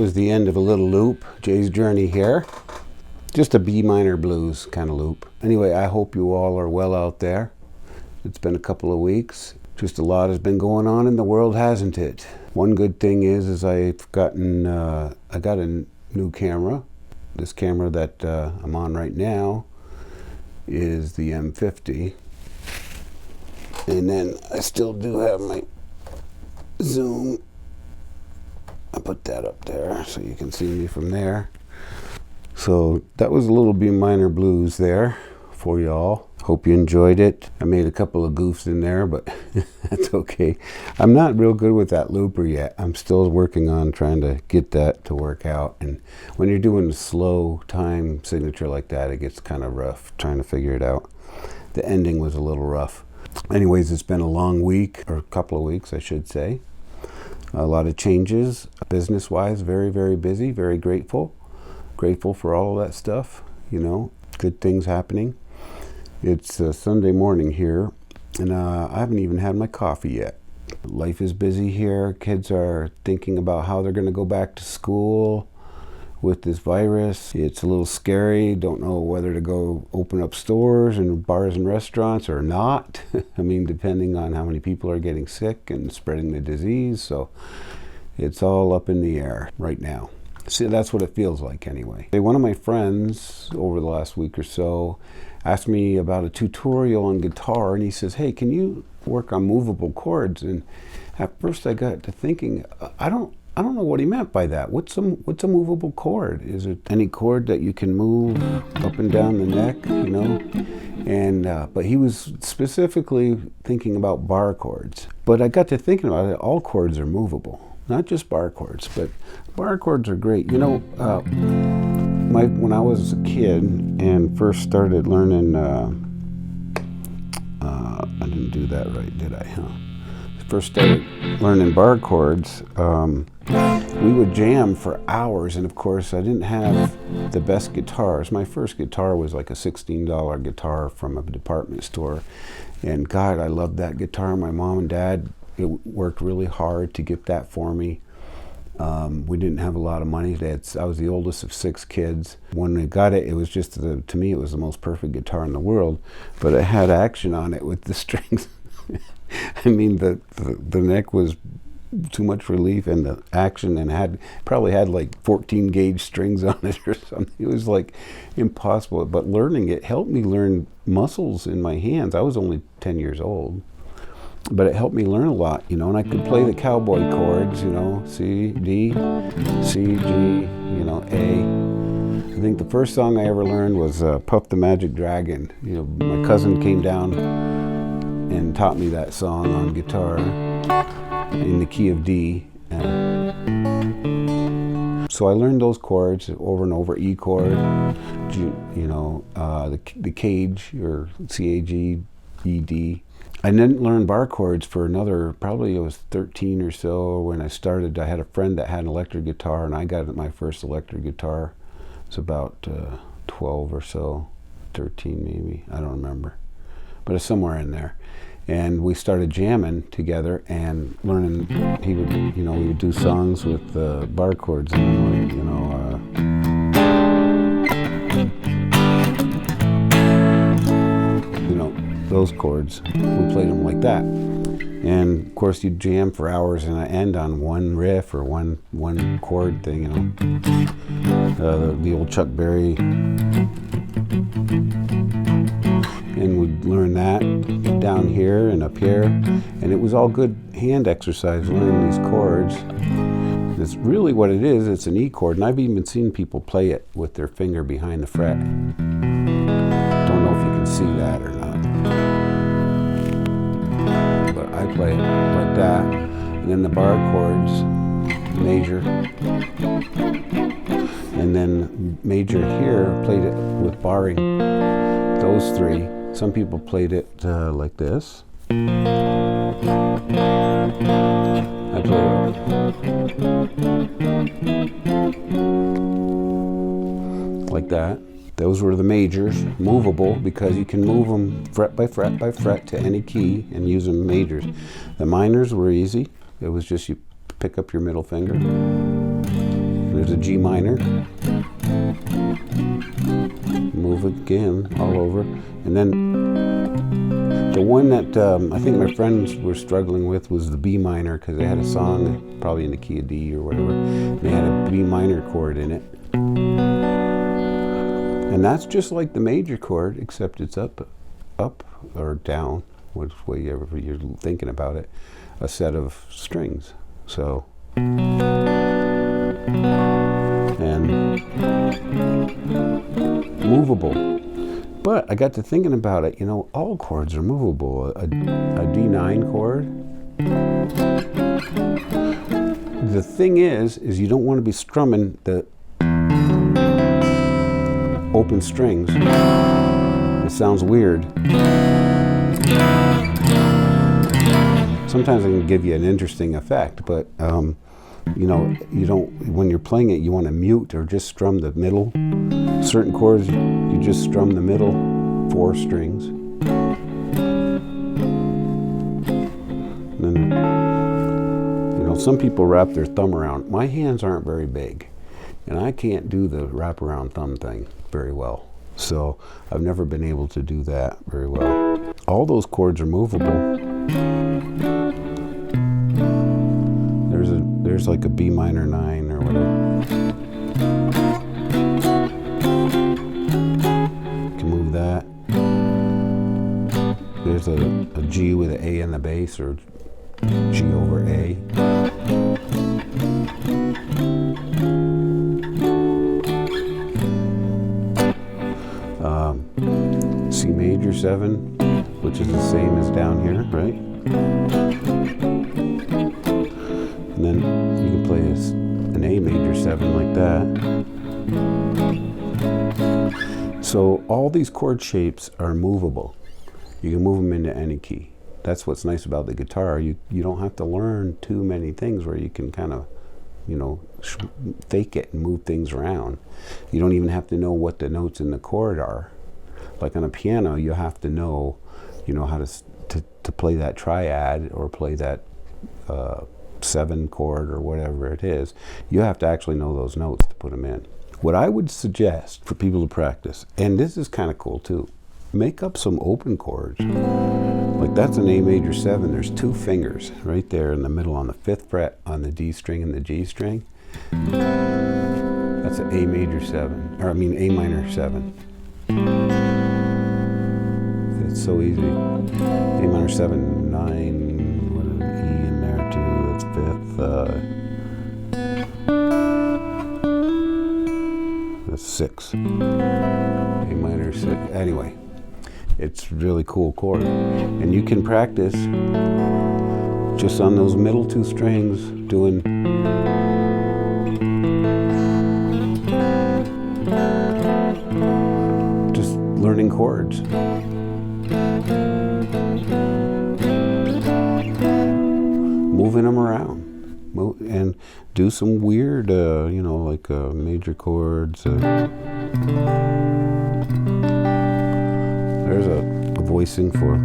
was the end of a little loop. Jay's Journey here. Just a B minor blues kind of loop. Anyway, I hope you all are well out there. It's been a couple of weeks. Just a lot has been going on in the world, hasn't it? One good thing is I've gotten, I got a new camera. This camera that I'm on right now is the M50. And then I still do have my zoom. I put that up there so you can see me from there. So that was a little B minor blues there for y'all. Hope you enjoyed it. I made a couple of goofs in there, but that's okay. I'm not real good with that looper yet. I'm still working on trying to get that to work out. And when you're doing a slow time signature like that, it gets kind of rough trying to figure it out. The ending was a little rough. Anyways, it's been a long week, or a couple of weeks, I should say. A lot of changes, business-wise, very, very busy, very grateful. Grateful for all of that stuff, you know, good things happening. It's Sunday morning here, and I haven't even had my coffee yet. Life is busy here. Kids are thinking about how they're going to go back to school with this virus. It's a little scary. Don't know whether to go open up stores and bars and restaurants or not. I mean, depending on how many people are getting sick and spreading the disease. So it's all up in the air right now. See, that's what it feels like anyway. One of my friends over the last week or so asked me about a tutorial on guitar, and he says, hey, can you work on movable chords? And at first I got to thinking, I don't know what he meant by that. What's a movable chord? Is it any chord that you can move up and down the neck, you know? And but he was specifically thinking about bar chords. But I got to thinking about it. All chords are movable, not just bar chords, but bar chords are great. You know, when I was a kid and first started learning, I didn't do that right, did I? Huh? First started learning bar chords, we would jam for hours, and of course I didn't have the best guitars. My first guitar was like a $16 guitar from a department store, and God, I loved that guitar. My mom and dad worked really hard to get that for me. We didn't have a lot of money. I was the oldest of 6 kids. When we got it, it was just, to me, it was the most perfect guitar in the world, but it had action on it with the strings. I mean, the neck was too much relief, and the action, and probably had like 14 gauge strings on it or something. It was like impossible, but learning it helped me learn muscles in my hands. I was only 10 years old, but it helped me learn a lot, you know, and I could play the cowboy chords, you know, C, D, C, G, you know, A. I think the first song I ever learned was Puff the Magic Dragon. You know, my cousin came down and taught me that song on guitar in the key of D. So I learned those chords over and over. E chord, you know, the cage, or C-A-G, E, D. I didn't learn bar chords for another, probably I was 13 or so when I started. I had a friend that had an electric guitar, and I got my first electric guitar. It was about 12 or so, 13 maybe, I don't remember. But it's somewhere in there. And we started jamming together and learning. He would, you know, we would do songs with bar chords, and you know, those chords. We played them like that, and of course you'd jam for hours and end on one riff or one chord thing. You know, the old Chuck Berry. And we'd learn that down here and up here, and it was all good hand exercise learning these chords. It's really what it is. It's an E chord, and I've even seen people play it with their finger behind the fret. Don't know if you can see that or not, but I play it like that. And then the bar chords, major, and then major here, played it with barring. Those 3. Some people played it like this. I played it like that. Those were the majors, movable, because you can move them fret by fret by fret to any key and use them majors. The minors were easy. It was just you pick up your middle finger. there's a G minor. Move it again all over. And then the one that I think my friends were struggling with was the B minor, because they had a song probably in the key of D or whatever. They had a B minor chord in it. And that's just like the major chord, except it's up or down, which way you're thinking about it, a set of strings. So, and movable. But I got to thinking about it, you know, all chords are movable. A D9 chord. The thing is you don't want to be strumming the open strings. It sounds weird. Sometimes it can give you an interesting effect, but you know, you don't, when you're playing it, you want to mute or just strum the middle. Certain chords, you just strum the middle 4 strings. And then, you know, some people wrap their thumb around. My hands aren't very big, and I can't do the wrap around thumb thing very well. So I've never been able to do that very well. All those chords are movable. There's like a B minor 9 or whatever. You can move that. There's a G with an A in the bass, or G over A. C major 7, which is the same as down here, right? And then you can play an A major 7 like that. So all these chord shapes are movable. You can move them into any key. That's what's nice about the guitar. You don't have to learn too many things where you can kind of, you know, fake it and move things around. You don't even have to know what the notes in the chord are. Like on a piano, you have to know, you know, how to play that triad or play that 7 chord or whatever it is. You have to actually know those notes to put them in. What I would suggest for people to practice, and this is kind of cool too, make up some open chords. Like that's an A major 7. There's 2 fingers right there in the middle on the 5th fret on the D string and the G string. That's an A major 7, or I mean A minor 7. It's so easy. A minor 7, 9, what is E in there too? That's 5th. That's 6. A minor 6. Anyway, it's really cool chord. And you can practice just on those middle 2 strings doing learning chords. Moving them around. And do some weird, you know, like major chords. There's a voicing for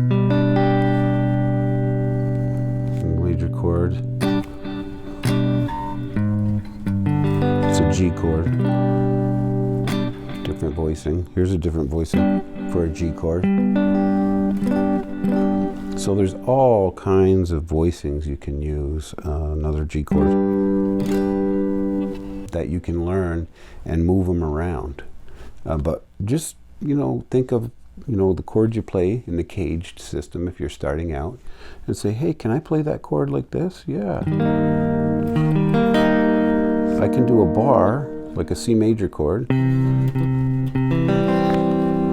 major chord. It's a G chord. Different voicing. Here's a different voicing for a G chord. So there's all kinds of voicings you can use. Another G chord that you can learn and move them around. But just, you know, think of, you know, the chords you play in the caged system if you're starting out, and say, hey, can I play that chord like this? Yeah. I can do a bar, like a C major chord,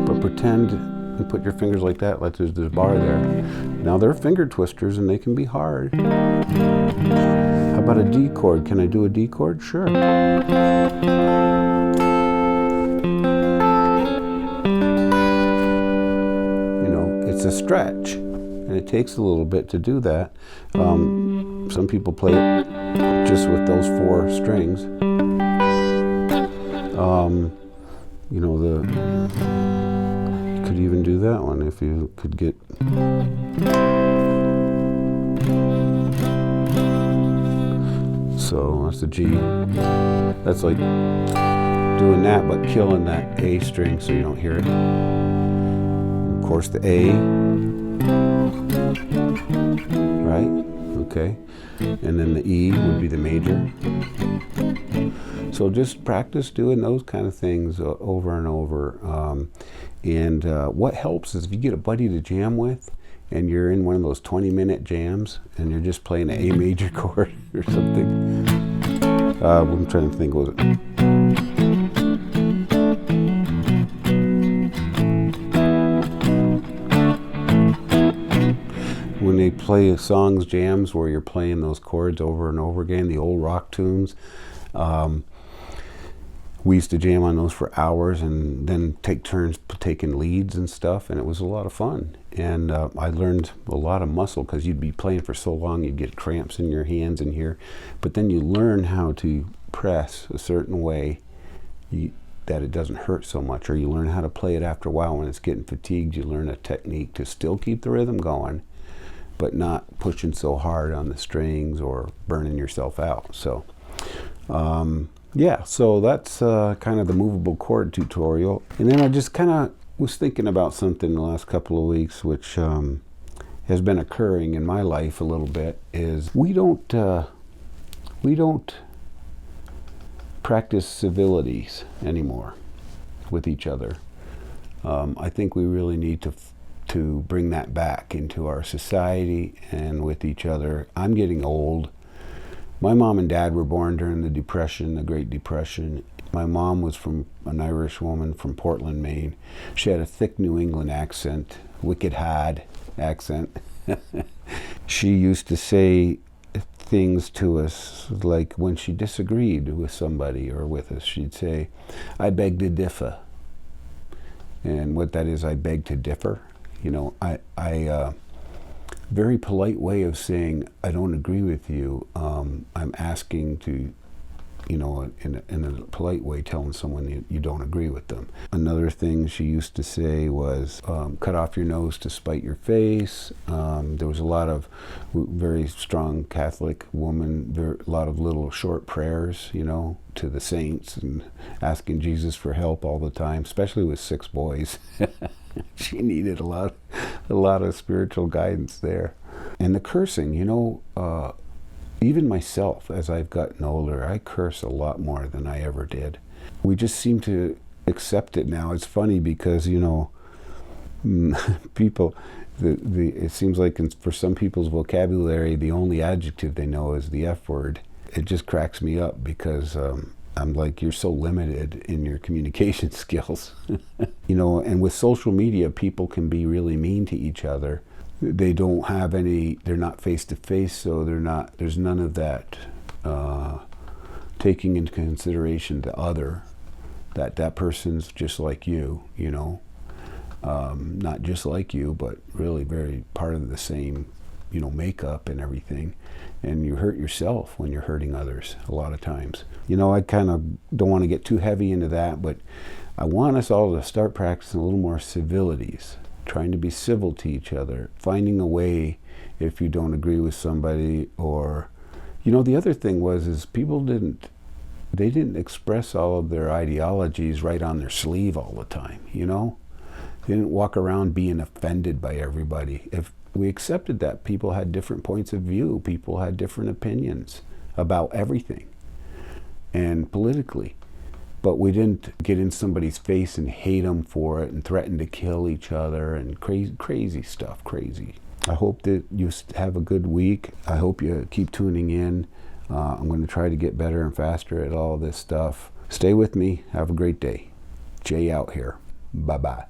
but pretend and put your fingers like that, like there's this bar there. Now they're finger twisters and they can be hard. How about a D chord? Can I do a D chord? Sure. You know, it's a stretch and it takes a little bit to do that. Some people play it just with those 4 strings. You know, could even do that one if you could get. So that's the G. That's like doing that, but killing that A string so you don't hear it. And of course, the A. Right? Okay. And then the E would be the major. So just practice doing those kind of things over and over. What helps is if you get a buddy to jam with, and you're in one of those 20-minute jams, and you're just playing an A major chord or something. I'm trying to think, was it? When they play songs, jams, where you're playing those chords over and over again, the old rock tunes, we used to jam on those for hours and then take turns taking leads and stuff, and it was a lot of fun. And I learned a lot of muscle, because you'd be playing for so long you'd get cramps in your hands and here, but then you learn how to press a certain way that it doesn't hurt so much, or you learn how to play it after a while. When it's getting fatigued, you learn a technique to still keep the rhythm going, but not pushing so hard on the strings or burning yourself out. So yeah, so that's kind of the movable chord tutorial. And then I just kind of was thinking about something the last couple of weeks, which has been occurring in my life a little bit, is we don't practice civilities anymore with each other. I think we really need to bring that back into our society and with each other. I'm getting old. My mom and dad were born during the Depression, the Great Depression. My mom was from an Irish woman from Portland, Maine. She had a thick New England accent, wicked hard accent. She used to say things to us, like when she disagreed with somebody or with us, she'd say, "I beg to differ." And what that is, I beg to differ. You know, very polite way of saying, I don't agree with you. I'm asking to, you know, in a polite way, telling someone you don't agree with them. Another thing she used to say was, cut off your nose to spite your face. There was a lot of very strong Catholic woman, a lot of little short prayers, you know, to the saints, and asking Jesus for help all the time, especially with 6 boys. She needed a lot of spiritual guidance there. And the cursing, you know, even myself, as I've gotten older, I curse a lot more than I ever did. We just seem to accept it now. It's funny because, you know, people, it seems like for some people's vocabulary, the only adjective they know is the F word. It just cracks me up, because I'm like, you're so limited in your communication skills. You know, and with social media, people can be really mean to each other. They don't have they're not face to face, so there's none of that taking into consideration the other, that person's just like you, you know, not just like you, but really very part of the same, you know, makeup and everything. And you hurt yourself when you're hurting others a lot of times. You know, I kind of don't want to get too heavy into that, but I want us all to start practicing a little more civilities, trying to be civil to each other, finding a way if you don't agree with somebody. Or, you know, the other thing is people didn't express all of their ideologies right on their sleeve all the time, you know? They didn't walk around being offended by everybody. If we accepted that people had different points of view, people had different opinions about everything, and politically, but we didn't get in somebody's face and hate them for it and threaten to kill each other and crazy stuff, crazy. I hope that you have a good week. I hope you keep tuning in. I'm going to try to get better and faster at all this stuff. Stay with me. Have a great day. Jay out here. Bye-bye.